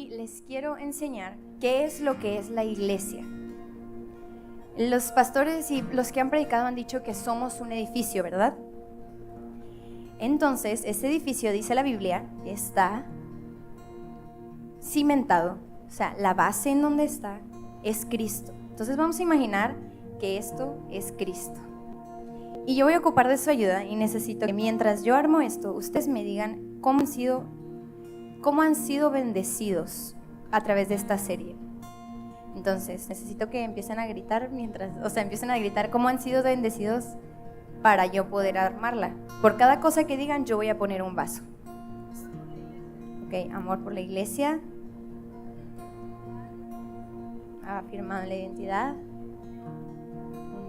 y les quiero enseñar qué es lo que es la iglesia. Los pastores y los que han predicado han dicho que somos un edificio, ¿verdad? Entonces, ese edificio, dice la Biblia, está cimentado, o sea, la base en donde está es Cristo. Entonces vamos a imaginar que esto es Cristo. Y yo voy a ocupar de su ayuda y necesito que mientras yo armo esto, ustedes me digan cómo han sido bendecidos a través de esta serie. Entonces, necesito que empiecen a gritar empiecen a gritar cómo han sido bendecidos para yo poder armarla. Por cada cosa que digan, yo voy a poner un vaso. Ok, amor por la iglesia. Afirmando la identidad.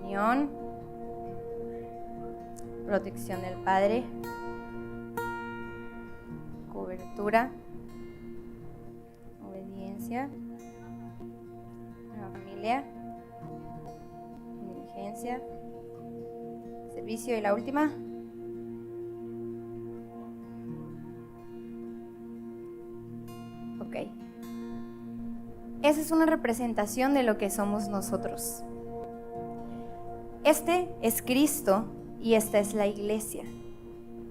Unión. Protección del Padre. Cobertura. Obediencia. Nueva familia. Diligencia. Servicio y la última. Ok. Esa es una representación de lo que somos nosotros. Este es Cristo y esta es la iglesia.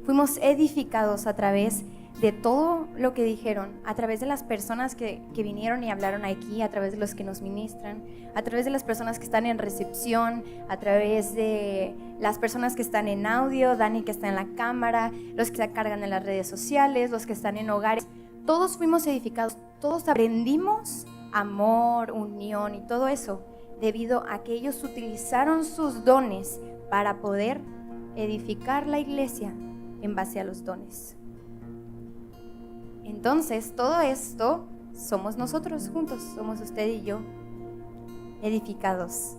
Fuimos edificados a través de todo lo que dijeron, a través de las personas que vinieron y hablaron aquí, a través de los que nos ministran, a través de las personas que están en recepción, a través de las personas que están en audio, Dani que está en la cámara, los que se cargan en las redes sociales, los que están en hogares. Todos fuimos edificados, todos aprendimos amor, unión y todo eso, debido a que ellos utilizaron sus dones para poder edificar la iglesia en base a los dones. Entonces, todo esto somos nosotros juntos, somos usted y yo, edificados.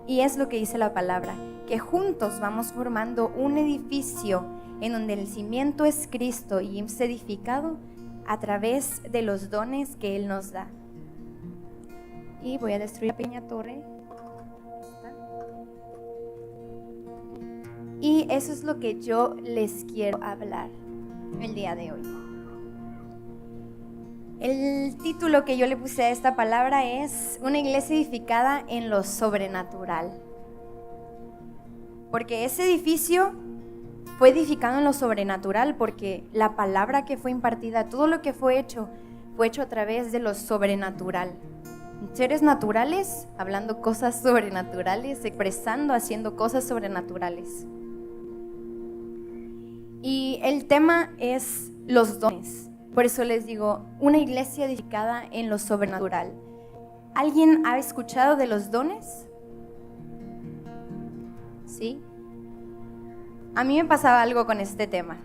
Y es lo que dice la palabra, que juntos vamos formando un edificio en donde el cimiento es Cristo y es edificado a través de los dones que Él nos da. Y voy a destruir la pequeña torre. Y eso es lo que yo les quiero hablar el día de hoy. El título que yo le puse a esta palabra es Una iglesia edificada en lo sobrenatural. Porque ese edificio fue edificado en lo sobrenatural, porque la palabra que fue impartida, todo lo que fue hecho a través de lo sobrenatural. Seres naturales, hablando cosas sobrenaturales, expresando, haciendo cosas sobrenaturales. Y el tema es los dones. Por eso les digo, una iglesia edificada en lo sobrenatural. ¿Alguien ha escuchado de los dones? ¿Sí? A mí me pasaba algo con este tema.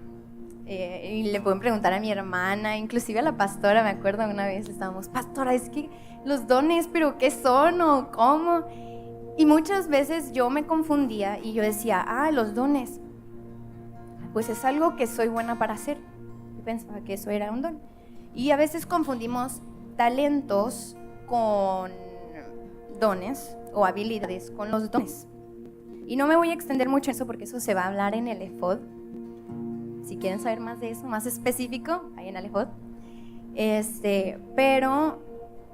Y le pueden preguntar a mi hermana, inclusive a la pastora, me acuerdo una vez estábamos, pastora, es que los dones, pero ¿qué son o cómo? Y muchas veces yo me confundía y yo decía, los dones, pues es algo que soy buena para hacer. Yo pensaba que eso era un don. Y a veces confundimos talentos con dones o habilidades con los dones. Y no me voy a extender mucho en eso porque eso se va a hablar en el efod. Si quieren saber más de eso, más específico, ahí en el efod. Pero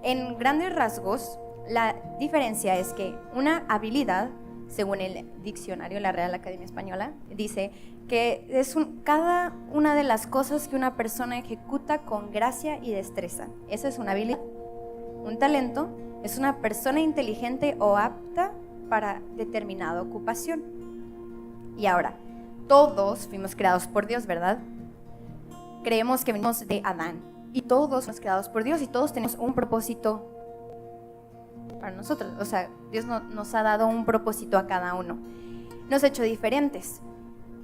en grandes rasgos, la diferencia es que una habilidad, según el diccionario de la Real Academia Española, dice que es cada una de las cosas que una persona ejecuta con gracia y destreza. Esa es una habilidad. Un talento es una persona inteligente o apta para determinada ocupación. Y ahora, todos fuimos creados por Dios, ¿verdad? Creemos que venimos de Adán y todos fuimos creados por Dios y todos tenemos un propósito para nosotros. O sea, Dios nos ha dado un propósito a cada uno. Nos ha hecho diferentes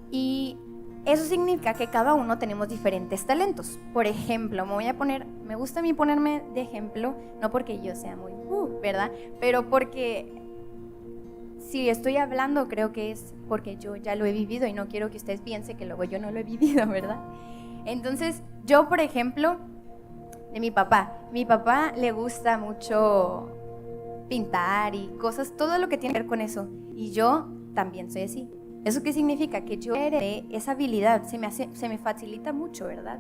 y eso significa que cada uno tenemos diferentes talentos. Por ejemplo, me gusta a mí ponerme de ejemplo, no porque yo sea muy, ¿verdad? Pero porque si estoy hablando, creo que es porque yo ya lo he vivido y no quiero que ustedes piensen que luego yo no lo he vivido, ¿verdad? Entonces, yo, por ejemplo, de mi papá le gusta mucho pintar y cosas, todo lo que tiene que ver con eso. Y yo también soy así. ¿Eso qué significa? Que yo heredé esa habilidad, se me facilita mucho, ¿verdad?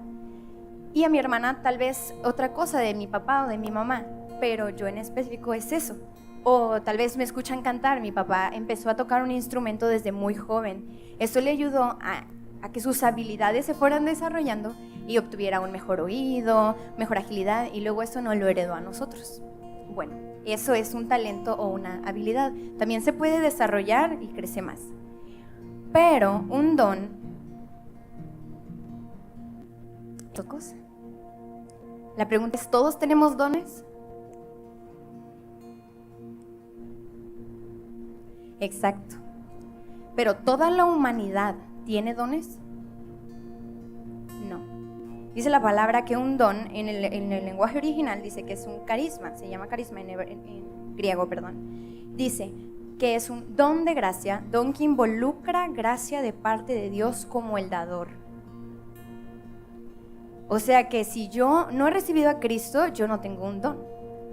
y a mi hermana tal vez otra cosa de mi papá o de mi mamá, pero yo en específico es eso. O tal vez me escuchan cantar, mi papá empezó a tocar un instrumento desde muy joven. Eso le ayudó a que sus habilidades se fueran desarrollando y obtuviera un mejor oído, mejor agilidad, y luego eso no lo heredó a nosotros. Bueno, eso es un talento o una habilidad. También se puede desarrollar y crece más. Pero un don, ¿qué cosa? La pregunta es, ¿todos tenemos dones? Exacto. Pero ¿toda la humanidad tiene dones? No. Dice la palabra que un don en el lenguaje original dice que es un carisma, se llama carisma en griego, perdón. Dice que es un don de gracia, don que involucra gracia de parte de Dios como el dador. O sea que si yo no he recibido a Cristo, yo no tengo un don.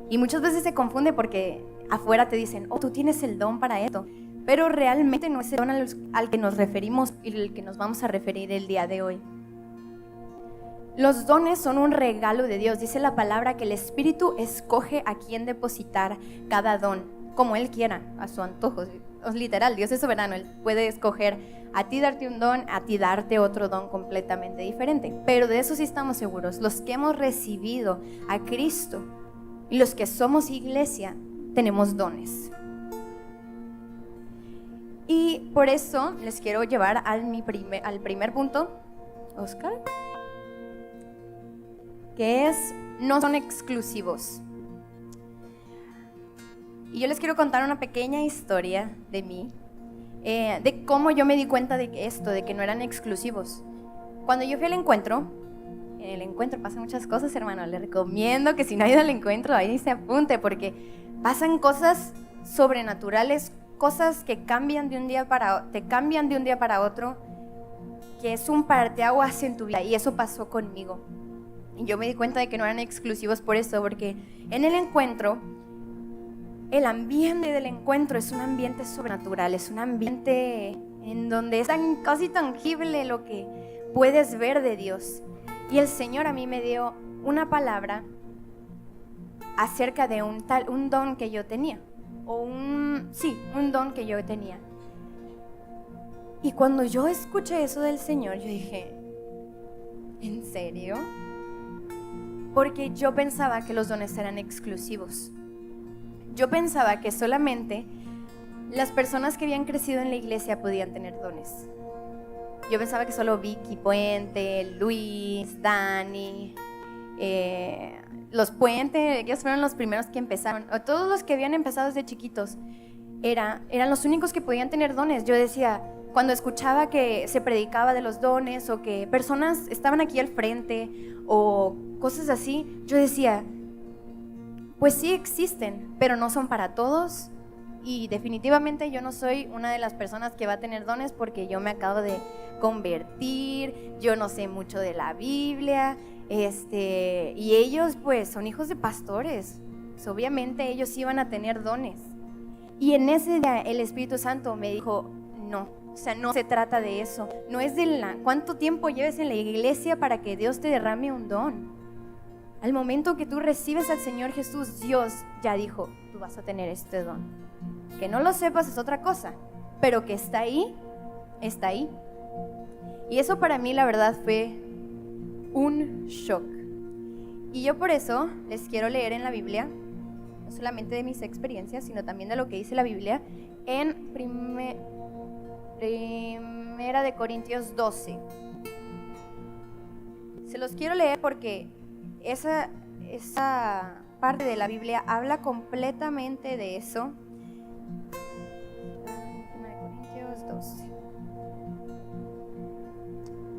Y muchas veces se confunde porque afuera te dicen, oh, tú tienes el don para esto. Pero realmente no es el don al que nos referimos y al que nos vamos a referir el día de hoy. Los dones son un regalo de Dios. Dice la palabra que el Espíritu escoge a quién depositar cada don, como Él quiera, a su antojo. Es literal, Dios es soberano. Él puede escoger a ti darte un don, a ti darte otro don completamente diferente. Pero de eso sí estamos seguros. Los que hemos recibido a Cristo y los que somos iglesia, tenemos dones. Y por eso les quiero llevar al primer punto, Oscar, que es, no son exclusivos. Y yo les quiero contar una pequeña historia de mí, de cómo yo me di cuenta de esto, de que no eran exclusivos. Cuando yo fui al encuentro, en el encuentro pasan muchas cosas, hermano. Les recomiendo que si no ha ido al encuentro, ahí se apunte, porque pasan cosas sobrenaturales, cosas que te cambian de un día para otro, que es un parteaguas en tu vida, y eso pasó conmigo. Y yo me di cuenta de que no eran exclusivos por eso, porque en el encuentro, el ambiente del encuentro es un ambiente sobrenatural, es un ambiente en donde es casi tangible lo que puedes ver de Dios. Y el Señor a mí me dio una palabra acerca de un don que yo tenía, un don que yo tenía. Y cuando yo escuché eso del Señor, yo dije, ¿en serio? Porque yo pensaba que los dones eran exclusivos. Yo pensaba que solamente las personas que habían crecido en la iglesia podían tener dones. Yo pensaba que solo Vicky Puente, Luis, Dani, los Puente, ellos fueron los primeros que empezaron. O todos los que habían empezado desde chiquitos eran los únicos que podían tener dones. Yo decía, cuando escuchaba que se predicaba de los dones o que personas estaban aquí al frente o cosas así, yo decía, pues sí existen, pero no son para todos, y definitivamente yo no soy una de las personas que va a tener dones porque yo me acabo de convertir, yo no sé mucho de la Biblia, y ellos pues son hijos de pastores, pues, obviamente ellos iban a tener dones. Y en ese día el Espíritu Santo me dijo, no, o sea, no se trata de eso, no es de cuánto tiempo lleves en la iglesia para que Dios te derrame un don. Al momento que tú recibes al Señor Jesús, Dios ya dijo, tú vas a tener este don. Que no lo sepas es otra cosa, pero que está ahí, está ahí. Y eso para mí la verdad fue un shock. Y yo por eso les quiero leer en la Biblia, no solamente de mis experiencias, sino también de lo que dice la Biblia en Primera de Corintios 12. Se los quiero leer porque esa parte de la Biblia habla completamente de eso. 1 Corintios 12.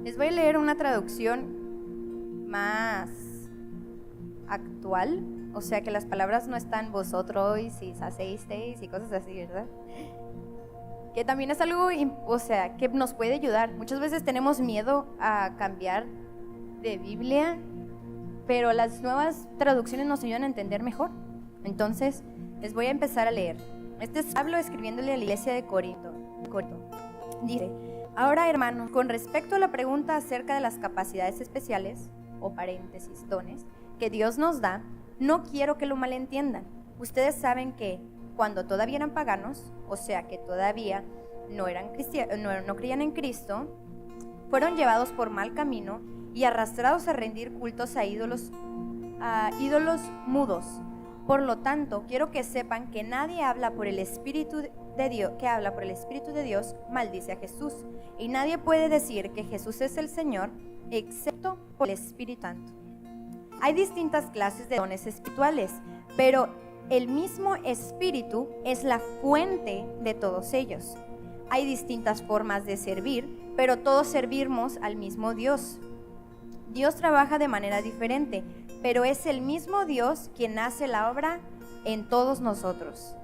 Les voy a leer una traducción más actual, o sea que las palabras no están vosotros y sacisteis y cosas así, ¿verdad? Que también es algo, o sea, que nos puede ayudar. Muchas veces tenemos miedo a cambiar de Biblia, pero las nuevas traducciones nos ayudan a entender mejor. Entonces, les voy a empezar a leer. Este es Pablo escribiéndole a la iglesia de Corinto. Dice, ahora hermanos, con respecto a la pregunta acerca de las capacidades especiales, o paréntesis, dones, que Dios nos da, no quiero que lo malentiendan. Ustedes saben que cuando todavía eran paganos, o sea que todavía no creían en Cristo, fueron llevados por mal camino y arrastrados a rendir cultos a ídolos mudos. Por lo tanto, quiero que sepan que nadie habla por el Espíritu de Dios, que habla por el Espíritu de Dios, maldice a Jesús. Y nadie puede decir que Jesús es el Señor, excepto por el Espíritu Santo. Hay distintas clases de dones espirituales, pero el mismo Espíritu es la fuente de todos ellos. Hay distintas formas de servir, pero todos servimos al mismo Dios. Dios trabaja de manera diferente, pero es el mismo Dios quien hace la obra en todos nosotros.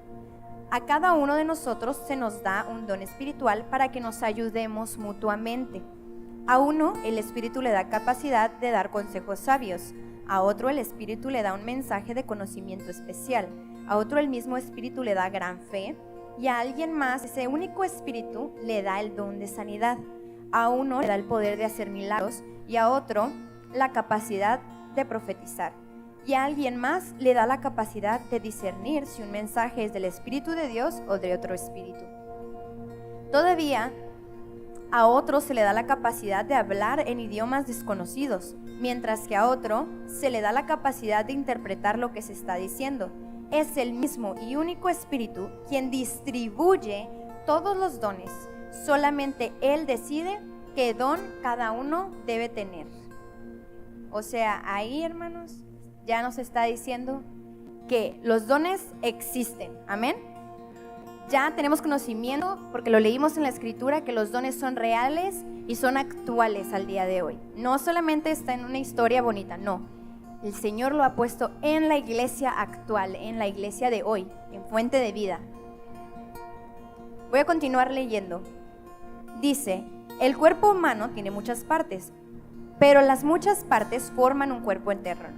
A cada uno de nosotros se nos da un don espiritual para que nos ayudemos mutuamente. A uno el Espíritu le da capacidad de dar consejos sabios, a otro el Espíritu le da un mensaje de conocimiento especial, a otro el mismo Espíritu le da gran fe, y a alguien más ese único Espíritu le da el don de sanidad. A uno le da el poder de hacer milagros y a otro la capacidad de profetizar. Y a alguien más le da la capacidad de discernir si un mensaje es del Espíritu de Dios o de otro espíritu. Todavía a otro se le da la capacidad de hablar en idiomas desconocidos, mientras que a otro se le da la capacidad de interpretar lo que se está diciendo. Es el mismo y único Espíritu quien distribuye todos los dones. Solamente Él decide qué don cada uno debe tener. O sea, ahí, hermanos, ya nos está diciendo que los dones existen. Amén. Ya tenemos conocimiento, porque lo leímos en la Escritura, que los dones son reales y son actuales al día de hoy. No solamente está en una historia bonita, no. El Señor lo ha puesto en la iglesia actual, en la iglesia de hoy, en fuente de vida. Voy a continuar leyendo. Dice, el cuerpo humano tiene muchas partes, pero las muchas partes forman un cuerpo entero.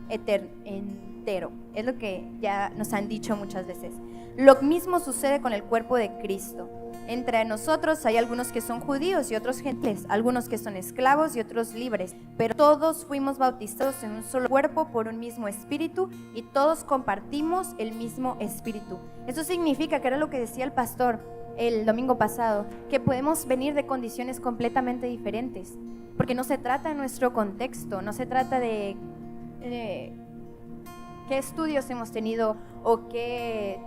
Es lo que ya nos han dicho muchas veces. Lo mismo sucede con el cuerpo de Cristo. Entre nosotros hay algunos que son judíos y otros gentiles, algunos que son esclavos y otros libres, pero todos fuimos bautizados en un solo cuerpo por un mismo espíritu y todos compartimos el mismo espíritu. Eso significa, que era lo que decía el pastor el domingo pasado, que podemos venir de condiciones completamente diferentes, porque no se trata de nuestro contexto, no se trata de qué estudios hemos tenido o qué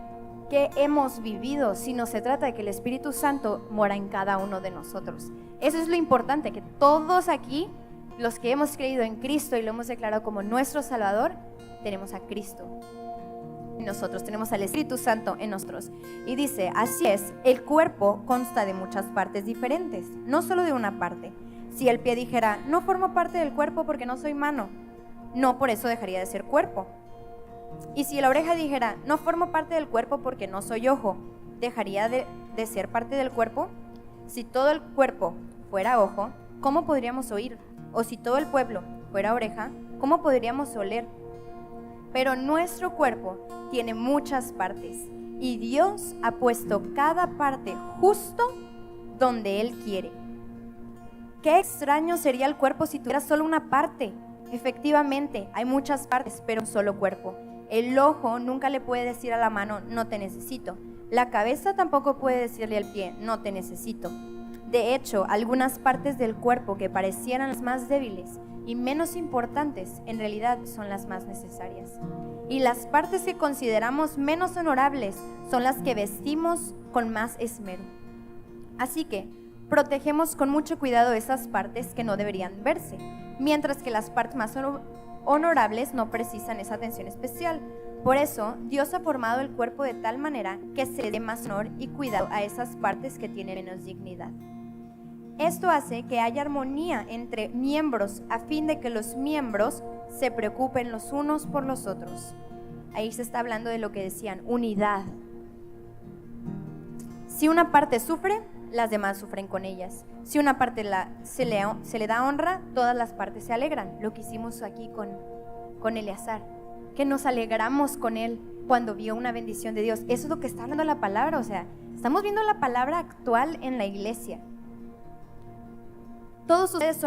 hemos vivido, sino se trata de que el Espíritu Santo mora en cada uno de nosotros. Eso es lo importante, que todos aquí, los que hemos creído en Cristo y lo hemos declarado como nuestro Salvador, tenemos a Cristo en nosotros, tenemos al Espíritu Santo en nosotros. Y dice, así es, el cuerpo consta de muchas partes diferentes, no solo de una parte. Si el pie dijera, no formo parte del cuerpo porque no soy mano, no por eso dejaría de ser cuerpo. Y si la oreja dijera, no formo parte del cuerpo porque no soy ojo, ¿dejaría de ser parte del cuerpo? Si todo el cuerpo fuera ojo, ¿cómo podríamos oír? O si todo el pueblo fuera oreja, ¿cómo podríamos oler? Pero nuestro cuerpo tiene muchas partes y Dios ha puesto cada parte justo donde Él quiere. Qué extraño sería el cuerpo si tuviera solo una parte. Efectivamente, hay muchas partes, pero un solo cuerpo. El ojo nunca le puede decir a la mano, no te necesito. La cabeza tampoco puede decirle al pie, no te necesito. De hecho, algunas partes del cuerpo que parecieran las más débiles y menos importantes, en realidad son las más necesarias. Y las partes que consideramos menos honorables son las que vestimos con más esmero. Así que, protegemos con mucho cuidado esas partes que no deberían verse, mientras que las partes más honorables no precisan esa atención especial. Por eso, Dios ha formado el cuerpo de tal manera que se le dé más honor y cuidado a esas partes que tienen menos dignidad. Esto hace que haya armonía entre miembros a fin de que los miembros se preocupen los unos por los otros. Ahí se está hablando de lo que decían, unidad. Si una parte sufre, las demás sufren con ellas. Si una parte se le da honra, todas las partes se alegran. Lo que hicimos aquí con Eleazar, que nos alegramos con él cuando vio una bendición de Dios. Eso es lo que está hablando la palabra, o sea, estamos viendo la palabra actual en la iglesia. Todos ustedes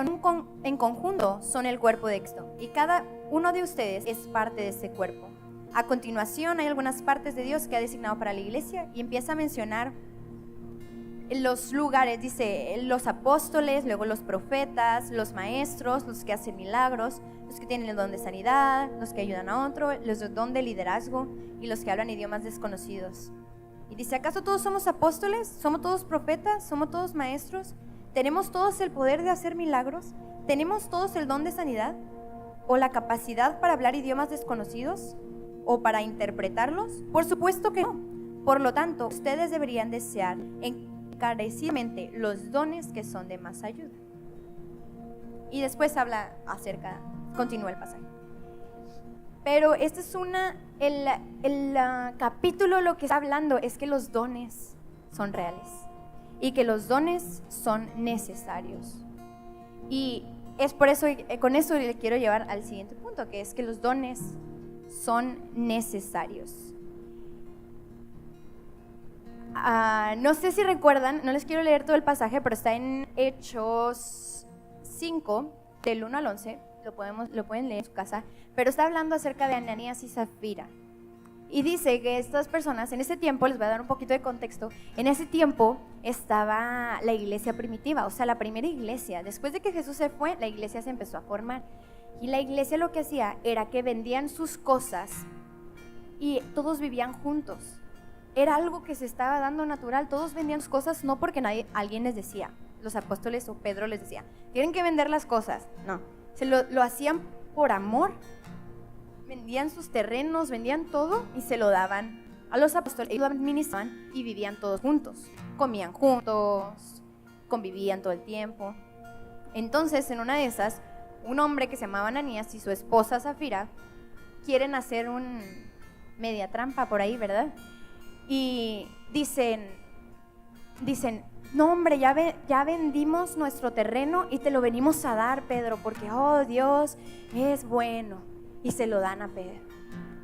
en conjunto son el cuerpo de Cristo y cada uno de ustedes es parte de ese cuerpo. A continuación hay algunas partes de Dios que ha designado para la iglesia y empieza a mencionar los lugares. Dice los apóstoles, luego los profetas, los maestros, los que hacen milagros, los que tienen el don de sanidad, los que ayudan a otro, los del don de liderazgo y los que hablan idiomas desconocidos. Y dice, ¿acaso todos somos apóstoles? ¿Somos todos profetas? ¿Somos todos maestros? ¿Tenemos todos el poder de hacer milagros? ¿Tenemos todos el don de sanidad? ¿O la capacidad para hablar idiomas desconocidos? ¿O para interpretarlos? Por supuesto que no. Por lo tanto, ustedes deberían desear encarecidamente los dones que son de más ayuda. Y después habla continúa el pasaje. Pero este es el capítulo, lo que está hablando es que los dones son reales y que los dones son necesarios. Y es por eso, con eso le quiero llevar al siguiente punto, que es que los dones son necesarios. No sé si recuerdan, no les quiero leer todo el pasaje, pero está en Hechos 5, del 1 al 11, lo pueden leer en su casa, pero está hablando acerca de Ananías y Zafira. Y dice que estas personas, en ese tiempo, les voy a dar un poquito de contexto, en ese tiempo estaba la iglesia primitiva, o sea, la primera iglesia. Después de que Jesús se fue, la iglesia se empezó a formar. Y la iglesia lo que hacía era que vendían sus cosas y todos vivían juntos. Era algo que se estaba dando natural, todos vendían sus cosas, no porque alguien les decía, los apóstoles o Pedro les decía, tienen que vender las cosas, no, lo hacían por amor. Vendían sus terrenos, vendían todo y se lo daban a los apóstoles. Ellos lo administraban y vivían todos juntos. Comían juntos, convivían todo el tiempo. Entonces, en una de esas, un hombre que se llamaba Ananías y su esposa Zafira quieren hacer un media trampa por ahí, ¿verdad? Y dicen, no hombre, ya vendimos nuestro terreno y te lo venimos a dar, Pedro, porque, oh, Dios es bueno. Y se lo dan a Pedro.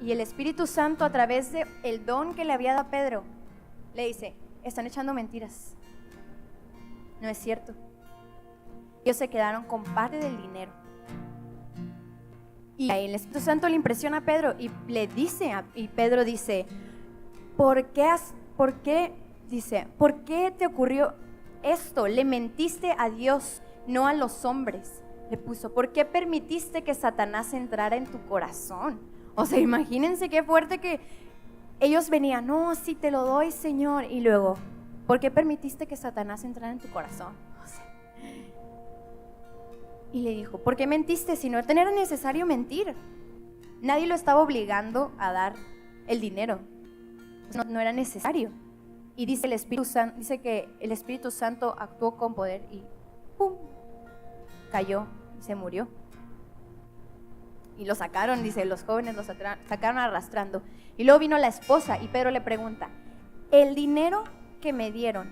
Y el Espíritu Santo, a través del don que le había dado a Pedro, le dice, están echando mentiras. No es cierto. Ellos se quedaron con parte del dinero. Y el Espíritu Santo le impresiona a Pedro y le dice, y Pedro dice, ¿por qué te ocurrió esto? Le mentiste a Dios, no a los hombres. Le puso, ¿por qué permitiste que Satanás entrara en tu corazón? O sea, imagínense qué fuerte que ellos venían, no, sí te lo doy, Señor. Y luego, ¿por qué permitiste que Satanás entrara en tu corazón? O sea, y le dijo, ¿por qué mentiste? Si no era necesario mentir. Nadie lo estaba obligando a dar el dinero. No era necesario. Y dice que el Espíritu Santo actuó con poder y ¡pum! Cayó y se murió. Y lo sacaron, dice, los jóvenes lo sacaron arrastrando. Y luego vino la esposa y Pedro le pregunta, ¿el dinero que me dieron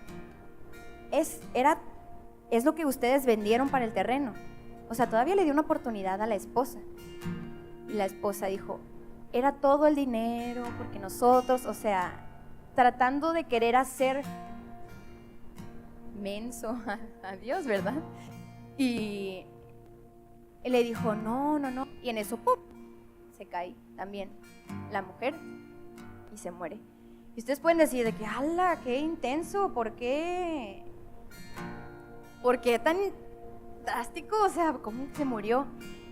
es lo que ustedes vendieron para el terreno? O sea, todavía le dio una oportunidad a la esposa. Y la esposa dijo, era todo el dinero, porque nosotros, o sea, tratando de querer hacer menso a Dios, ¿verdad? Y le dijo, no. Y en eso, ¡pum!, se cae también la mujer y se muere. Y ustedes pueden decir de que, ¡hala, qué intenso! ¿Por qué tan drástico? O sea, ¿cómo se murió?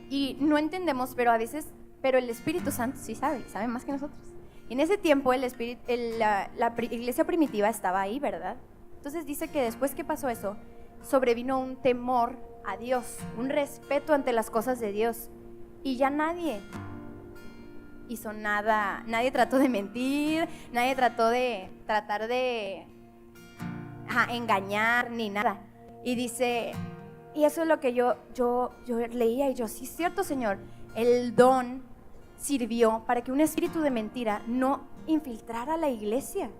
Y no entendemos, pero el Espíritu Santo sí sabe más que nosotros. Y en ese tiempo la iglesia primitiva estaba ahí, ¿verdad? Entonces dice que después que pasó eso, sobrevino un temor a Dios, un respeto ante las cosas de Dios, y ya nadie hizo nada, nadie trató de mentir, nadie trató de engañar ni nada. Y dice, y eso es lo que yo leía y yo, sí es cierto, Señor, el don sirvió para que un espíritu de mentira no infiltrara la iglesia.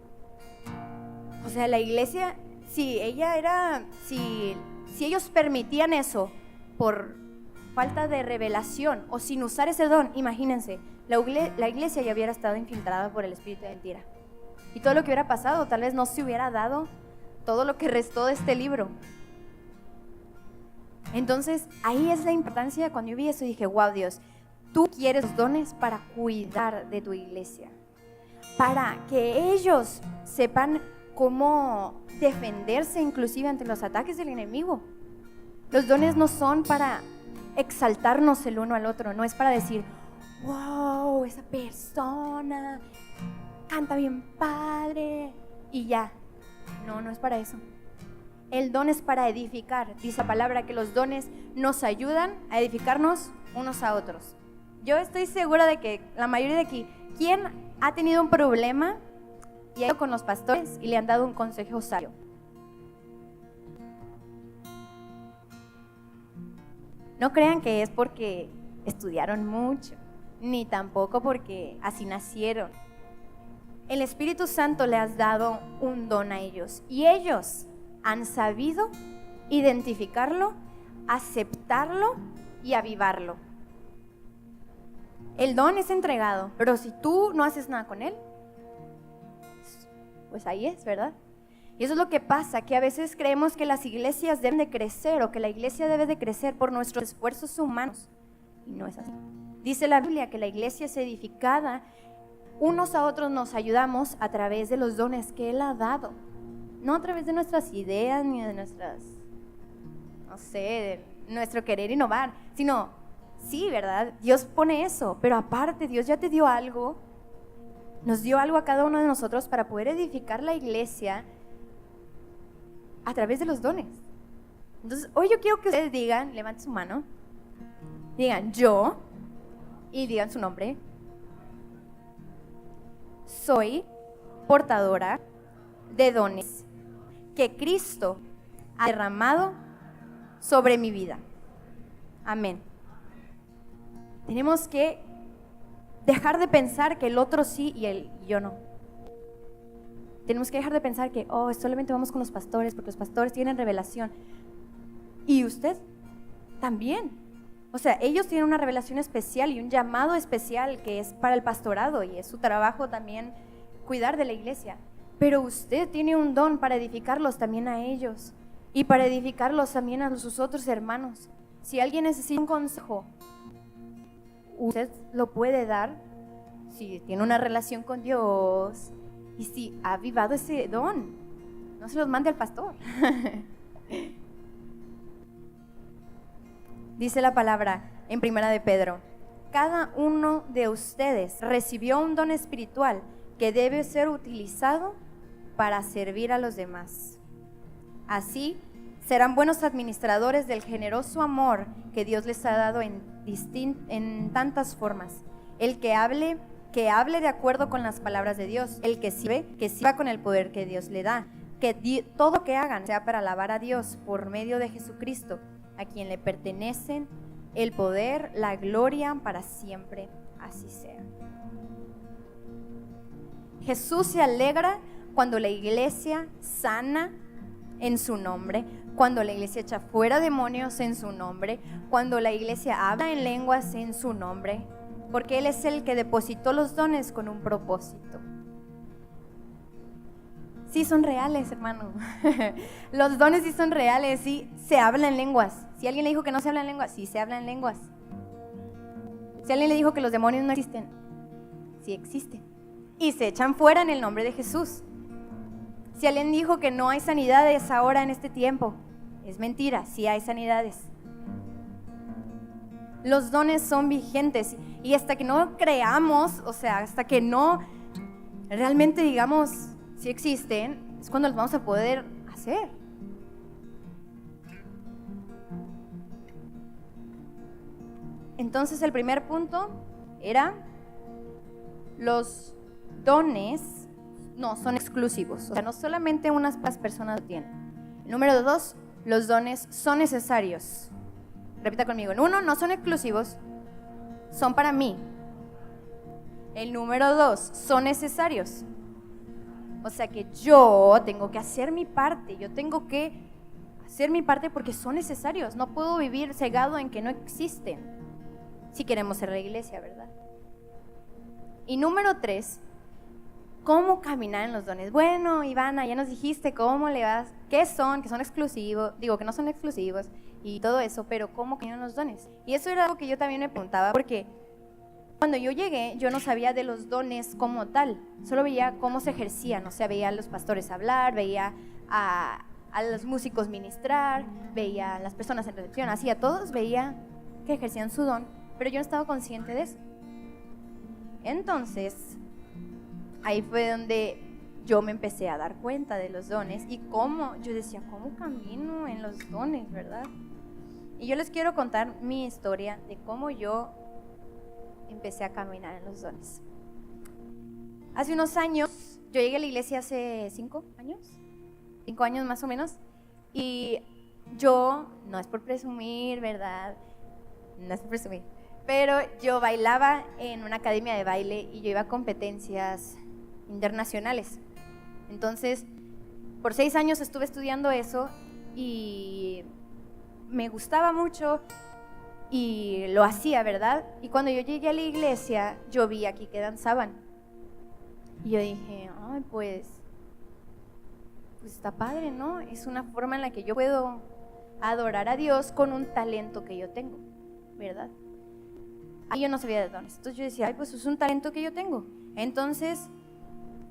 O sea, la iglesia, si ellos permitían eso por falta de revelación o sin usar ese don, imagínense, la iglesia ya hubiera estado infiltrada por el espíritu de mentira. Y todo lo que hubiera pasado, tal vez no se hubiera dado todo lo que restó de este libro. Entonces, ahí es la importancia. Cuando yo vi eso, dije, wow, Dios, tú quieres los dones para cuidar de tu iglesia, para que ellos sepan cómo defenderse inclusive ante los ataques del enemigo. Los dones no son para exaltarnos el uno al otro, no es para decir, wow, esa persona canta bien padre y ya. No, no es para eso. El don es para edificar. Dice la palabra que los dones nos ayudan a edificarnos unos a otros. Yo estoy segura de que la mayoría de aquí, ¿quién ha tenido un problema y ha ido con los pastores y le han dado un consejo sabio? No crean que es porque estudiaron mucho, ni tampoco porque así nacieron. El Espíritu Santo le has dado un don a ellos y ellos han sabido identificarlo, aceptarlo y avivarlo. El don es entregado, pero si tú no haces nada con él, pues ahí es, ¿verdad? Y eso es lo que pasa, que a veces creemos que las iglesias deben de crecer o que la iglesia debe de crecer por nuestros esfuerzos humanos. Y no es así. Dice la Biblia que la iglesia es edificada, unos a otros nos ayudamos a través de los dones que Él ha dado. No a través de nuestras ideas ni de nuestras, no sé, de nuestro querer innovar, sino, sí, ¿verdad? Dios pone eso, pero aparte Dios ya te dio algo, nos dio algo a cada uno de nosotros para poder edificar la iglesia a través de los dones. Entonces, hoy yo quiero que ustedes digan, levanten su mano, digan yo, y digan su nombre. Soy portadora de dones que Cristo ha derramado sobre mi vida. Amén. Tenemos que dejar de pensar que el otro sí y yo no. Tenemos que dejar de pensar que, solamente vamos con los pastores porque los pastores tienen revelación. Y usted también. O sea, ellos tienen una revelación especial y un llamado especial que es para el pastorado y es su trabajo también cuidar de la iglesia. Pero usted tiene un don para edificarlos también a ellos y para edificarlos también a sus otros hermanos. Si alguien necesita un consejo, usted lo puede dar si tiene una relación con Dios y si ha avivado ese don. No se los mande al pastor. Dice la palabra en Primera de Pedro: cada uno de ustedes recibió un don espiritual que debe ser utilizado para servir a los demás. Así serán buenos administradores del generoso amor que Dios les ha dado en tantas formas. El que hable de acuerdo con las palabras de Dios. El que sirva con el poder que Dios le da. Que todo lo que hagan sea para alabar a Dios por medio de Jesucristo, a quien le pertenecen el poder, la gloria para siempre. Así sea. Jesús se alegra cuando la iglesia sana en su nombre, cuando la iglesia echa fuera demonios en su nombre, cuando la iglesia habla en lenguas en su nombre, porque Él es el que depositó los dones con un propósito. Sí son reales, hermano. Los dones sí son reales, sí se habla en lenguas. Si alguien le dijo que no se habla en lenguas, sí se habla en lenguas. Si alguien le dijo que los demonios no existen, sí existen. Y se echan fuera en el nombre de Jesús. Si alguien dijo que no hay sanidades ahora en este tiempo, es mentira, sí hay sanidades. Los dones son vigentes y hasta que no creamos, o sea, hasta que no realmente digamos si existen, es cuando los vamos a poder hacer. Entonces el primer punto era: los dones no son exclusivos, o sea, no solamente unas personas lo tienen. El número 2, los dones son necesarios. Repita conmigo: el 1, no son exclusivos, son para mí. El número 2, son necesarios. O sea que yo tengo que hacer mi parte, porque son necesarios. No puedo vivir cegado en que no existen si queremos ser la iglesia, ¿verdad? Y número 3, ¿cómo caminar en los dones? Bueno, Ivana, ya nos dijiste cómo le vas, qué son, que son exclusivos, que no son exclusivos, y todo eso, pero ¿cómo cayeron los dones? Y eso era algo que yo también me preguntaba, porque cuando yo llegué, yo no sabía de los dones como tal, solo veía cómo se ejercían, o sea, veía a los pastores hablar, veía a los músicos ministrar, veía a las personas en recepción, así a todos veía que ejercían su don, pero yo no estaba consciente de eso. Entonces, ahí fue donde yo me empecé a dar cuenta de los dones y cómo, yo decía, ¿cómo camino en los dones, verdad? Y yo les quiero contar mi historia de cómo yo empecé a caminar en los dones. Hace unos años, yo llegué a la iglesia hace 5 años más o menos, y yo, no es por presumir, ¿verdad? No es por presumir, pero yo bailaba en una academia de baile y yo iba a competencias internacionales. Entonces, por 6 años estuve estudiando eso y me gustaba mucho y lo hacía, ¿verdad? Y cuando yo llegué a la iglesia, yo vi aquí que danzaban. Y yo dije, ay, pues está padre, ¿no? Es una forma en la que yo puedo adorar a Dios con un talento que yo tengo, ¿verdad? Ahí yo no sabía de dones. Entonces yo decía, ay, pues es un talento que yo tengo. Entonces,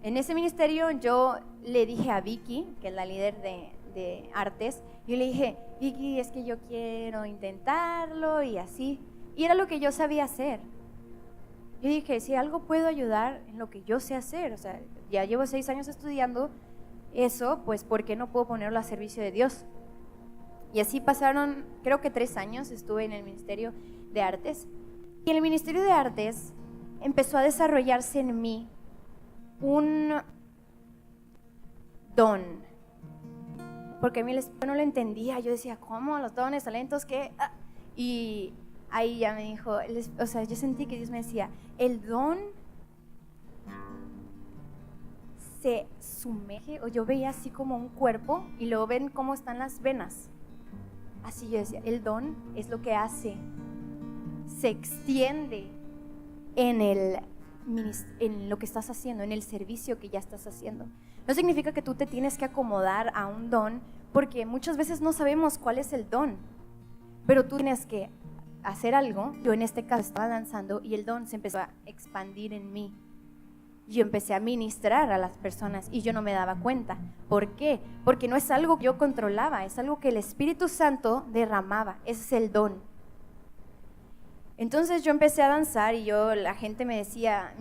en ese ministerio yo le dije a Vicky, que es la líder de artes, yo le dije, Vicky, es que yo quiero intentarlo y así. Y era lo que yo sabía hacer. Yo dije, si algo puedo ayudar en lo que yo sé hacer, o sea, ya llevo 6 años estudiando eso, pues ¿por qué no puedo ponerlo a servicio de Dios? Y así pasaron, creo que 3 años estuve en el Ministerio de Artes. Y en el Ministerio de Artes empezó a desarrollarse en mí un don. Porque a mí yo no lo entendía, yo decía, ¿cómo? Los dones, talentos, ¿qué? Y ahí ya me dijo, o sea, yo sentí que Dios me decía, el don se sumerge, o yo veía así como un cuerpo y luego ven cómo están las venas. Así yo decía, el don es lo que hace, se extiende en lo que estás haciendo, en el servicio que ya estás haciendo. No significa que tú te tienes que acomodar a un don, porque muchas veces no sabemos cuál es el don, pero tú tienes que hacer algo. Yo en este caso estaba danzando y el don se empezó a expandir en mí. Yo empecé a ministrar a las personas y yo no me daba cuenta. ¿Por qué? Porque no es algo que yo controlaba, es algo que el Espíritu Santo derramaba. Ese es el don. Entonces yo empecé a danzar y la gente me decía,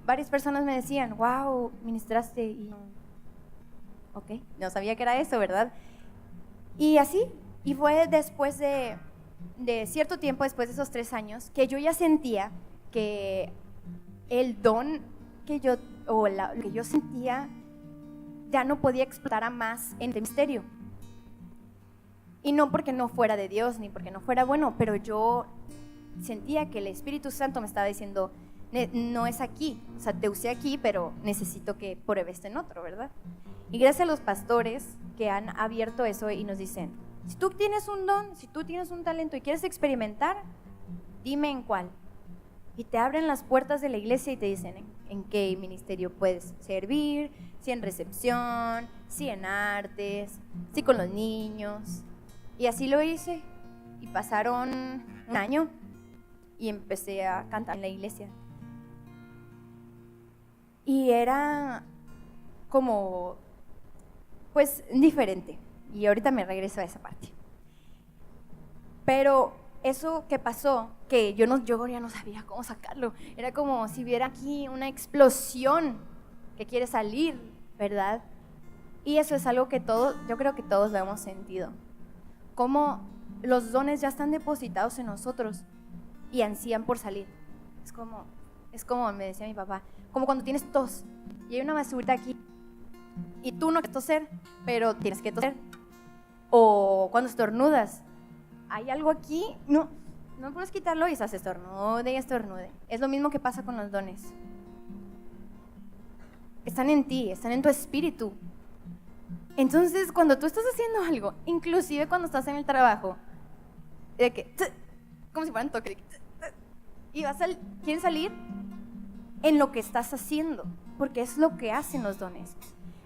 varias personas me decían, wow, ministraste, y ok, no sabía que era eso, ¿verdad? Y así, y fue después de cierto tiempo, después de esos 3 años, que yo ya sentía que el don que yo, lo que yo sentía, ya no podía explotar a más en el ministerio. Y no porque no fuera de Dios, ni porque no fuera bueno, pero yo sentía que el Espíritu Santo me estaba diciendo, no es aquí, o sea, te usé aquí, pero necesito que pruebes en otro, ¿verdad? Y gracias a los pastores que han abierto eso y nos dicen, si tú tienes un don, si tú tienes un talento y quieres experimentar, dime en cuál. Y te abren las puertas de la iglesia y te dicen en qué ministerio puedes servir, si en recepción, si en artes, si con los niños. Y así lo hice. Y pasaron un año y empecé a cantar en la iglesia. Y era como, pues, diferente. Y ahorita me regreso a esa parte. Pero eso que pasó, que yo ya no sabía cómo sacarlo. Era como si hubiera aquí una explosión que quiere salir, ¿verdad? Y eso es algo que yo creo que todos lo hemos sentido. Como los dones ya están depositados en nosotros y ansían por salir. Es como me decía mi papá, como cuando tienes tos y hay una basurita aquí y tú no quieres toser, pero tienes que toser. O cuando estornudas, hay algo aquí, no puedes quitarlo y estás estornude y estornude. Es lo mismo que pasa con los dones. Están en ti, están en tu espíritu. Entonces, cuando tú estás haciendo algo, inclusive cuando estás en el trabajo, de que, como si fueran toques, y quieres salir en lo que estás haciendo, porque es lo que hacen los dones.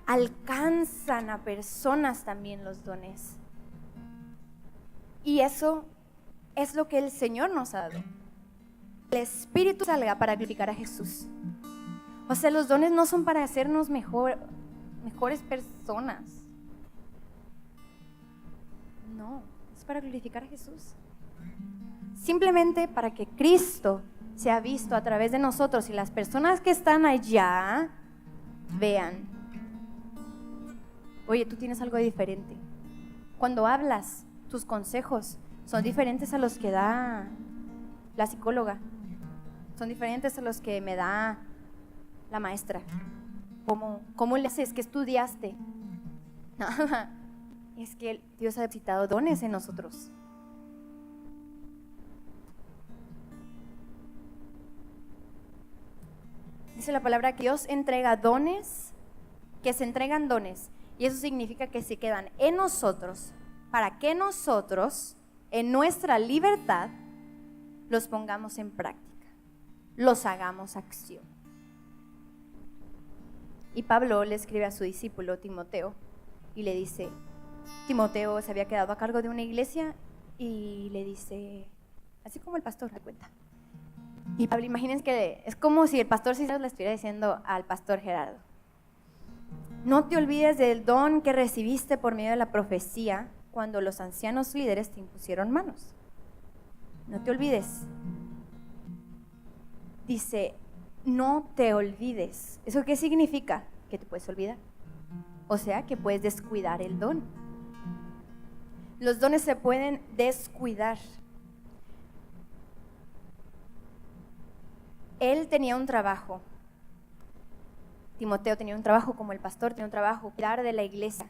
Alcanzan a personas también los dones. Y eso es lo que el Señor nos ha dado. El Espíritu salga para glorificar a Jesús. O sea, los dones no son para hacernos mejores personas. No, es para glorificar a Jesús. Simplemente para que Cristo sea visto a través de nosotros y las personas que están allá vean. Oye, tú tienes algo diferente. Cuando hablas, tus consejos son diferentes a los que da la psicóloga. Son diferentes a los que me da la maestra. ¿Cómo le haces? ¿Qué estudiaste? Nada. Es que Dios ha depositado dones en nosotros. Dice la palabra que Dios entrega dones, que se entregan dones. Y eso significa que se quedan en nosotros para que nosotros, en nuestra libertad, los pongamos en práctica, los hagamos acción. Y Pablo le escribe a su discípulo Timoteo y le dice, Timoteo se había quedado a cargo de una iglesia y le dice, así como el pastor, me cuenta. Y Pablo, imagínense que es como si el pastor Cisneros le estuviera diciendo al pastor Gerardo, no te olvides del don que recibiste por medio de la profecía cuando los ancianos líderes te impusieron manos. No te olvides. Dice, no te olvides. ¿Eso qué significa? Que te puedes olvidar. O sea, que puedes descuidar el don. Los dones se pueden descuidar. Él tenía un trabajo. Timoteo tenía un trabajo como el pastor, tenía un trabajo, cuidar de la iglesia.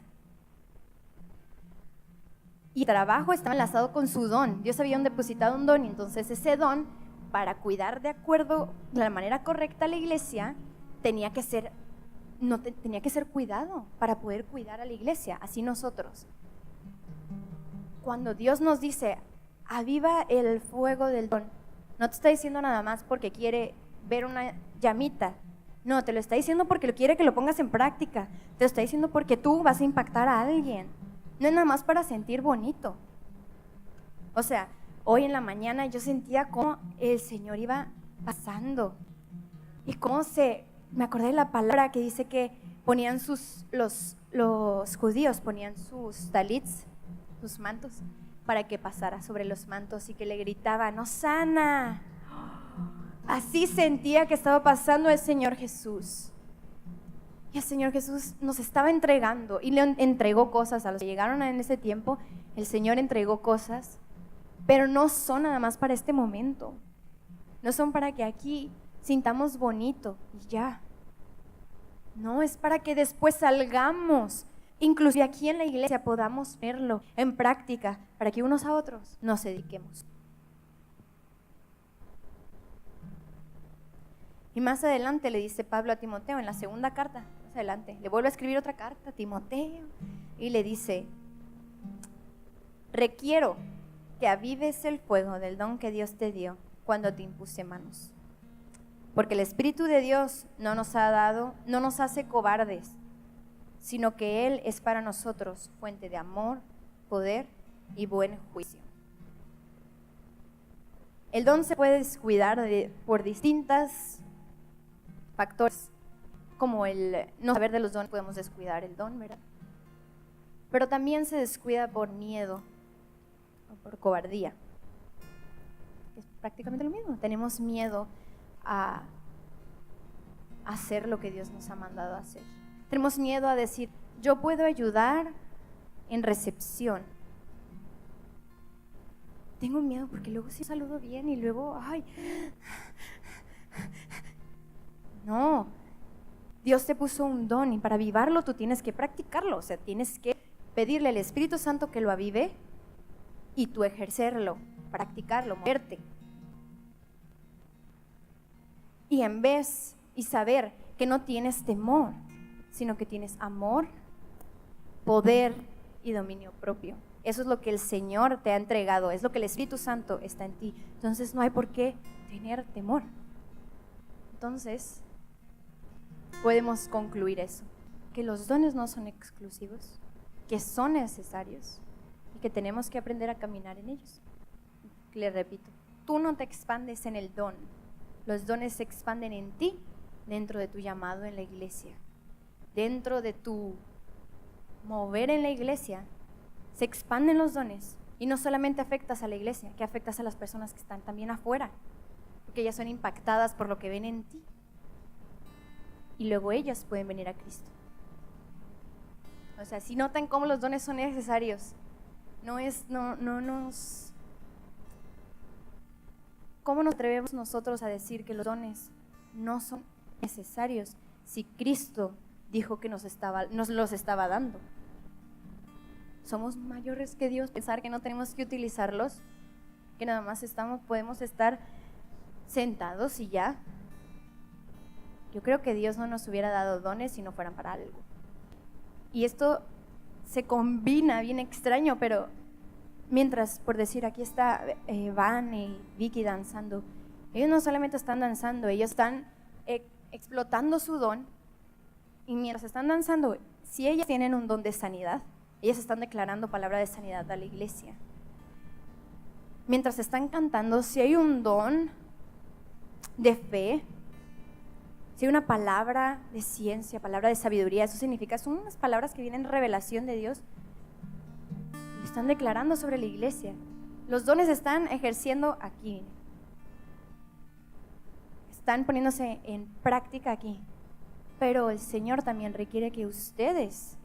Y el trabajo estaba enlazado con su don. Dios había depositado un don y entonces ese don, para cuidar de acuerdo, de la manera correcta a la iglesia, tenía que ser cuidado para poder cuidar a la iglesia, así nosotros. Cuando Dios nos dice, aviva el fuego del don, no te está diciendo nada más porque quiere ver una llamita. No, te lo está diciendo porque quiere que lo pongas en práctica. Te lo está diciendo porque tú vas a impactar a alguien. No es nada más para sentir bonito. O sea, hoy en la mañana yo sentía cómo el Señor iba pasando. Y cómo me acordé de la palabra que dice que ponían los judíos ponían sus talits, sus mantos, para que pasara sobre los mantos y que le gritaban, ¡Hosana! Así sentía que estaba pasando el Señor Jesús. Y el Señor Jesús nos estaba entregando y le entregó cosas a los que llegaron en ese tiempo. El Señor entregó cosas, pero no son nada más para este momento. No son para que aquí sintamos bonito y ya. No, es para que después salgamos, inclusive aquí en la iglesia podamos verlo en práctica, para que unos a otros nos dediquemos. Y más adelante le dice Pablo a Timoteo en la segunda carta, más adelante, le vuelve a escribir otra carta a Timoteo y le dice, requiero que avives el fuego del don que Dios te dio cuando te impuse manos. Porque el Espíritu de Dios no nos hace cobardes, sino que Él es para nosotros fuente de amor, poder y buen juicio. El don se puede descuidar por distintos factores, como el no saber de los dones, podemos descuidar el don, ¿verdad? Pero también se descuida por miedo o por cobardía. Es prácticamente lo mismo, tenemos miedo a hacer lo que Dios nos ha mandado a hacer. Tenemos miedo a decir, yo puedo ayudar en recepción. Tengo miedo porque luego sí saludo bien y luego, no, Dios te puso un don y para avivarlo tú tienes que practicarlo, o sea, tienes que pedirle al Espíritu Santo que lo avive y tú ejercerlo, practicarlo, moverte. Y saber que no tienes temor, sino que tienes amor, poder y dominio propio. Eso es lo que el Señor te ha entregado, es lo que el Espíritu Santo está en ti. Entonces no hay por qué tener temor. Entonces, podemos concluir eso, que los dones no son exclusivos, que son necesarios y que tenemos que aprender a caminar en ellos. Le repito, tú no te expandes en el don, los dones se expanden en ti, dentro de tu llamado en la iglesia, dentro de tu mover en la iglesia, se expanden los dones. Y no solamente afectas a la iglesia, que afectas a las personas que están también afuera, porque ellas son impactadas por lo que ven en ti. Y luego ellas pueden venir a Cristo. O sea, si notan cómo los dones son necesarios, ¿cómo nos atrevemos nosotros a decir que los dones no son necesarios si Cristo dijo que nos los estaba dando? Somos mayores que Dios, pensar que no tenemos que utilizarlos, que nada más podemos estar sentados y ya. Yo creo que Dios no nos hubiera dado dones si no fueran para algo. Y esto se combina bien extraño, pero mientras, por decir, aquí está Van y Vicky danzando, ellos no solamente están danzando, ellos están explotando su don, y mientras están danzando, si ellas tienen un don de sanidad, ellas están declarando palabra de sanidad a la iglesia. Mientras están cantando, si hay un don de fe, si hay una palabra de ciencia, palabra de sabiduría, eso significa, son unas palabras que vienen en revelación de Dios, lo están declarando sobre la iglesia. Los dones están ejerciendo aquí, están poniéndose en práctica aquí, pero el Señor también requiere que ustedes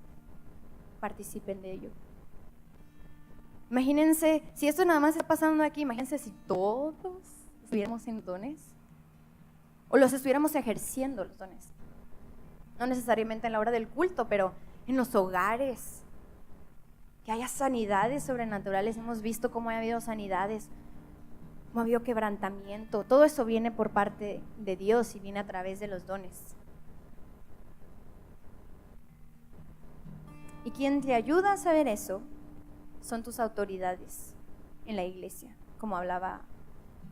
participen de ello. Imagínense, si esto nada más está pasando aquí, imagínense si todos estuviéramos en dones o los estuviéramos ejerciendo los dones. No necesariamente en la hora del culto, pero en los hogares, que haya sanidades sobrenaturales. Hemos visto cómo ha habido sanidades, cómo ha habido quebrantamiento. Todo eso viene por parte de Dios y viene a través de los dones. Y quien te ayuda a saber eso son tus autoridades en la iglesia. Como hablaba,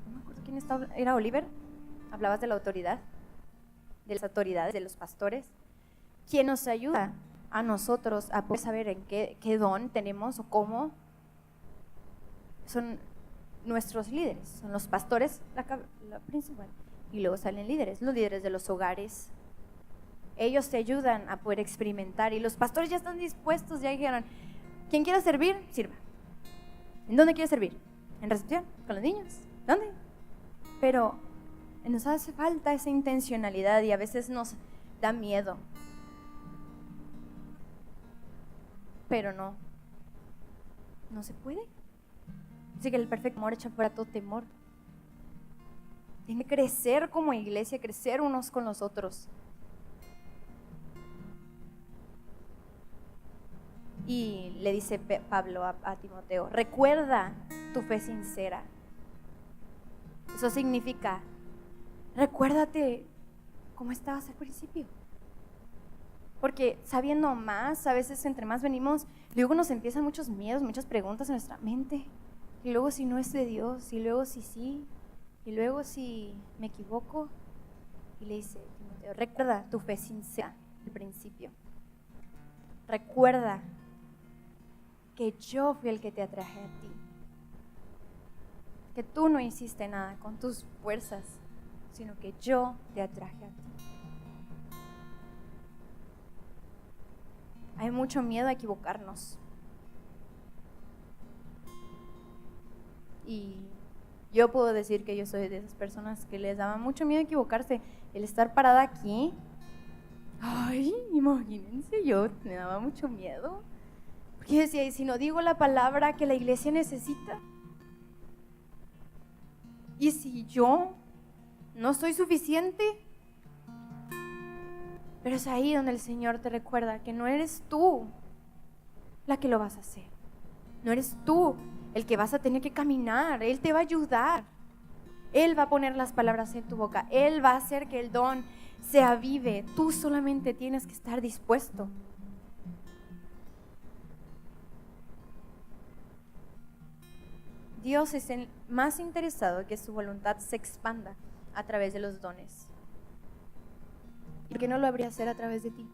no me acuerdo quién estaba, ¿era Oliver? Hablabas de la autoridad, de las autoridades, de los pastores. Quien nos ayuda a nosotros a poder saber en qué don tenemos o cómo, son nuestros líderes, son los pastores, la principal. Y luego salen líderes, los líderes de los hogares. Ellos te ayudan a poder experimentar, y los pastores ya están dispuestos, ya dijeron, quien quiera servir, sirva. ¿En dónde quiere servir? ¿En recepción? ¿Con los niños? ¿Dónde? Pero nos hace falta esa intencionalidad y a veces nos da miedo. Pero no se puede. Dice que el perfecto amor echa fuera todo temor. Tiene que crecer como iglesia, crecer unos con los otros. Y le dice Pablo a Timoteo, recuerda tu fe sincera. Eso significa, recuérdate cómo estabas al principio. Porque sabiendo más, a veces entre más venimos, luego nos empiezan muchos miedos, muchas preguntas en nuestra mente. Y luego si no es de Dios, y luego si sí, y luego si me equivoco. Y le dice, Timoteo, recuerda tu fe sincera al principio. Recuerda que yo fui el que te atraje a ti. Que tú no hiciste nada con tus fuerzas, sino que yo te atraje a ti. Hay mucho miedo a equivocarnos. Y yo puedo decir que yo soy de esas personas que les daba mucho miedo equivocarse. El estar parada aquí, ay, imagínense, yo me daba mucho miedo. Porque yo decía, ¿y si no digo la palabra que la iglesia necesita? ¿Y si yo no soy suficiente? Pero es ahí donde el Señor te recuerda que no eres tú la que lo vas a hacer. No eres tú el que vas a tener que caminar. Él te va a ayudar. Él va a poner las palabras en tu boca. Él va a hacer que el don se avive. Tú solamente tienes que estar dispuesto. Dios es el más interesado en que su voluntad se expanda a través de los dones. ¿Por qué no lo habría hacer a través de ti?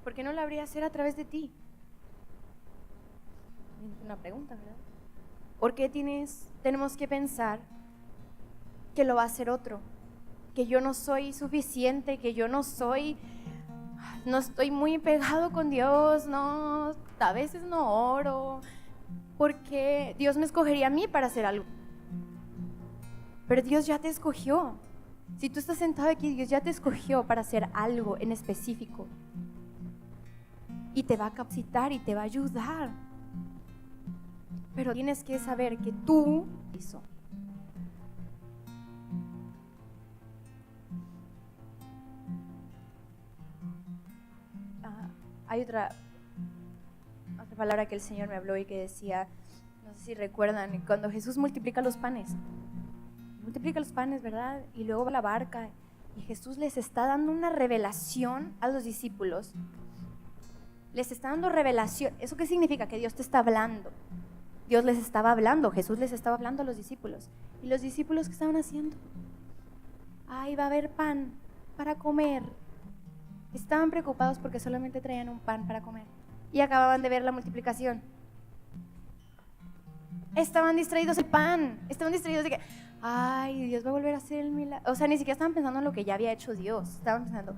¿Por qué no lo habría hacer a través de ti? Una pregunta, ¿verdad? ¿Por qué tenemos que pensar que lo va a hacer otro? Que yo no soy suficiente, que yo no estoy muy pegado con Dios, no, a veces no oro. ¿Por qué Dios me escogería a mí para hacer algo? Pero Dios ya te escogió. Si tú estás sentado aquí, Dios ya te escogió para hacer algo en específico. Y te va a capacitar y te va a ayudar. Pero tienes que saber que tú hizo. Hay otra palabra que el Señor me habló y que decía, no sé si recuerdan, cuando Jesús multiplica los panes, ¿verdad? Y luego va a la barca y Jesús les está dando una revelación a los discípulos. Les está dando revelación. ¿Eso qué significa? Que Dios te está hablando. Dios les estaba hablando, Jesús les estaba hablando a los discípulos. ¿Y los discípulos qué estaban haciendo? Va a haber pan para comer. Estaban preocupados porque solamente traían un pan para comer y acababan de ver la multiplicación. Estaban distraídos del pan, estaban distraídos de que Dios va a volver a hacer el milagro. O sea, ni siquiera estaban pensando en lo que ya había hecho Dios. Estaban pensando,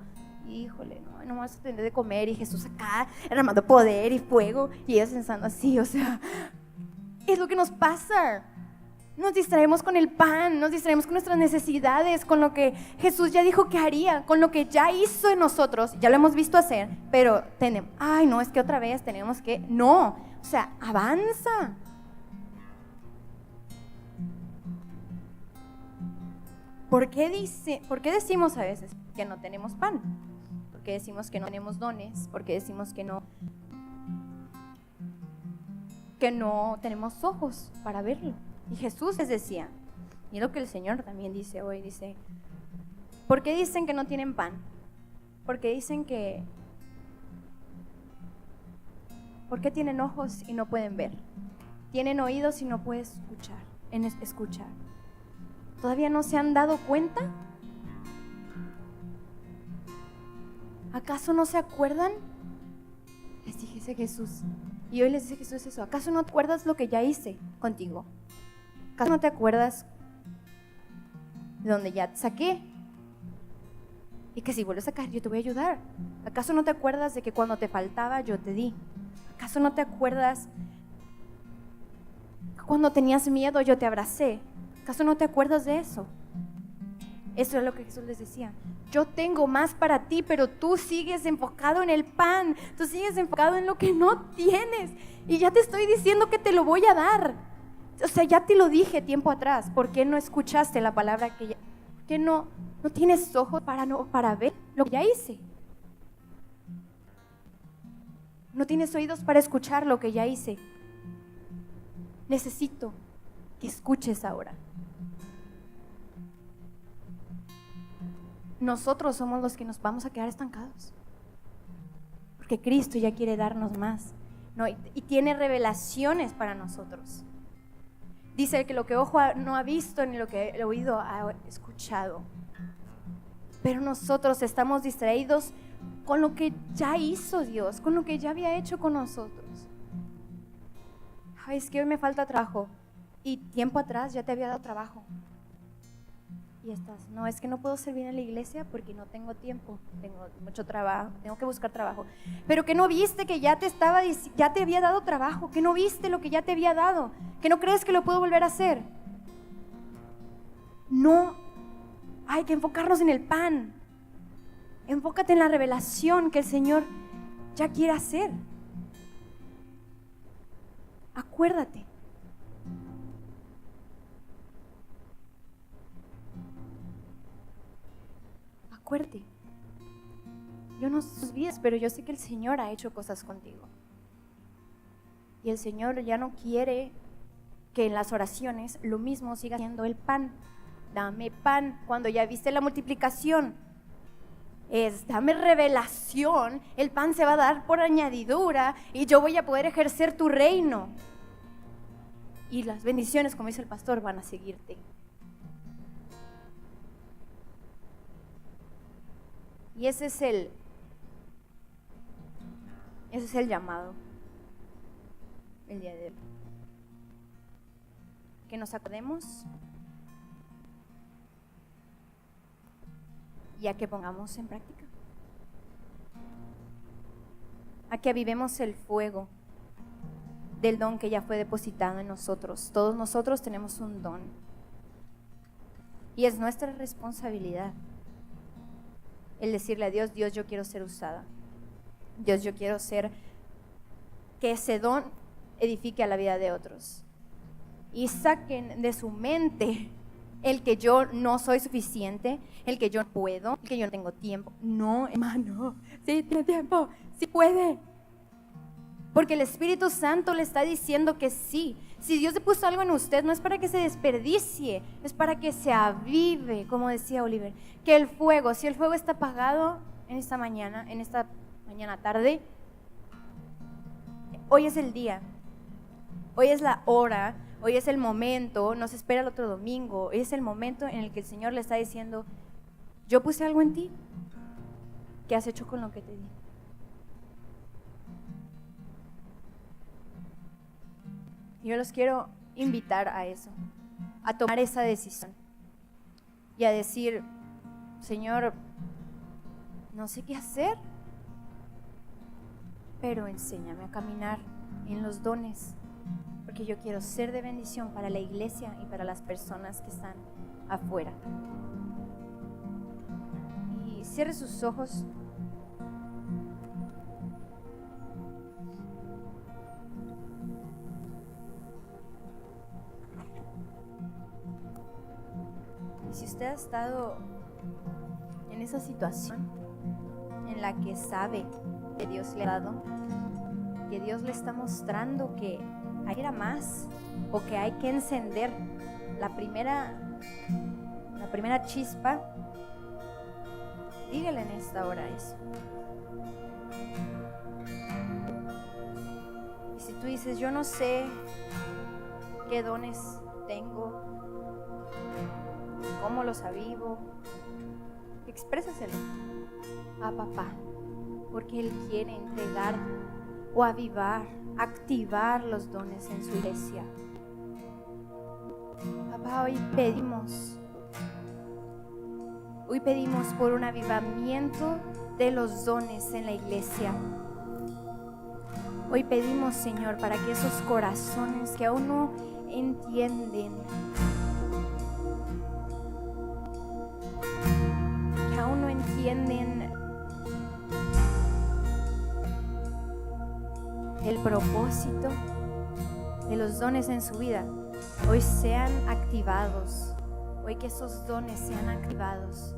híjole, no vas a tener de comer, y Jesús acá derramando poder y fuego, y ellos pensando así. O sea, es lo que nos pasa. Nos distraemos con el pan, nos distraemos con nuestras necesidades, con lo que Jesús ya dijo que haría, con lo que ya hizo en nosotros. Ya lo hemos visto hacer, pero no, es que otra vez tenemos que, no, o sea, avanza. ¿Por qué decimos a veces que no tenemos pan? ¿Por qué decimos que no tenemos dones? ¿Por qué decimos que no tenemos ojos para verlo? Y Jesús les decía, y es lo que el Señor también dice hoy, dice, ¿por qué dicen que no tienen pan? ¿Por qué tienen ojos y no pueden ver? ¿Tienen oídos y no pueden escuchar? ¿Todavía no se han dado cuenta? ¿Acaso no se acuerdan? Les dije Jesús, y hoy les dice Jesús eso, ¿acaso no te acuerdas lo que ya hice contigo? ¿Acaso no te acuerdas de donde ya te saqué? Y que si vuelves a caer, yo te voy a ayudar. ¿Acaso no te acuerdas de que cuando te faltaba, yo te di? ¿Acaso no te acuerdas que cuando tenías miedo, yo te abracé? ¿Acaso no te acuerdas de eso? Eso es lo que Jesús les decía. Yo tengo más para ti, pero tú sigues enfocado en el pan. Tú sigues enfocado en lo que no tienes. Y ya te estoy diciendo que te lo voy a dar. O sea, ya te lo dije tiempo atrás. ¿Por qué no escuchaste la palabra que ya? ¿Por qué no tienes ojos para ver lo que ya hice? ¿No tienes oídos para escuchar lo que ya hice? Necesito que escuches ahora. Nosotros somos los que nos vamos a quedar estancados. Porque Cristo ya quiere darnos más, ¿no? Y tiene revelaciones para nosotros. Dice que lo que ojo no ha visto ni lo que el oído ha escuchado. Pero nosotros estamos distraídos con lo que ya hizo Dios, con lo que ya había hecho con nosotros. Es que hoy me falta trabajo. Y tiempo atrás ya te había dado trabajo. Y no, es que no puedo servir en la iglesia porque no tengo tiempo, tengo mucho trabajo, tengo que buscar trabajo. Pero que no viste que ya te había dado trabajo, que no viste lo que ya te había dado, que no crees que lo puedo volver a hacer. No, hay que enfocarnos en el pan. Enfócate en la revelación que el Señor ya quiere hacer. Acuérdate. Acuérdate. Yo no sé tus vidas, pero yo sé que el Señor ha hecho cosas contigo. Y el Señor ya no quiere que en las oraciones lo mismo siga siendo el pan. Dame pan. Cuando ya viste la multiplicación, dame revelación. El pan se va a dar por añadidura y yo voy a poder ejercer tu reino. Y las bendiciones, como dice el pastor, van a seguirte. Y ese es Ese es el llamado el día de hoy. Que nos acordemos y a que pongamos en práctica. A que avivemos el fuego del don que ya fue depositado en nosotros. Todos nosotros tenemos un don. Y es nuestra responsabilidad el decirle a Dios, Dios, yo quiero ser usada. Dios, yo quiero ser, que ese don edifique a la vida de otros. Y saquen de su mente el que yo no soy suficiente, el que yo no puedo, el que yo no tengo tiempo. No, hermano, sí tiene tiempo, sí puede. Porque el Espíritu Santo le está diciendo que sí. Si Dios le puso algo en usted, no es para que se desperdicie, es para que se avive, como decía Oliver. Que el fuego, si el fuego está apagado en esta mañana tarde, hoy es el día, hoy es la hora, hoy es el momento, no se espera el otro domingo, hoy es el momento en el que el Señor le está diciendo, yo puse algo en ti, ¿qué has hecho con lo que te di? Yo los quiero invitar a eso, a tomar esa decisión y a decir, Señor, no sé qué hacer, pero enséñame a caminar en los dones, porque yo quiero ser de bendición para la iglesia y para las personas que están afuera. Y cierre sus ojos. Y si usted ha estado en esa situación en la que sabe que Dios le ha dado, que Dios le está mostrando que hay que ir a más, o que hay que encender la primera chispa, dígale en esta hora eso. Y si tú dices, yo no sé qué dones tengo, cómo los avivo, exprésaselo a papá, porque Él quiere entregar o avivar, activar los dones en su iglesia. Papá, hoy pedimos por un avivamiento de los dones en la iglesia. Hoy pedimos, Señor, para que esos corazones que aún no entienden, el propósito de los dones en su vida, hoy sean activados, hoy que esos dones sean activados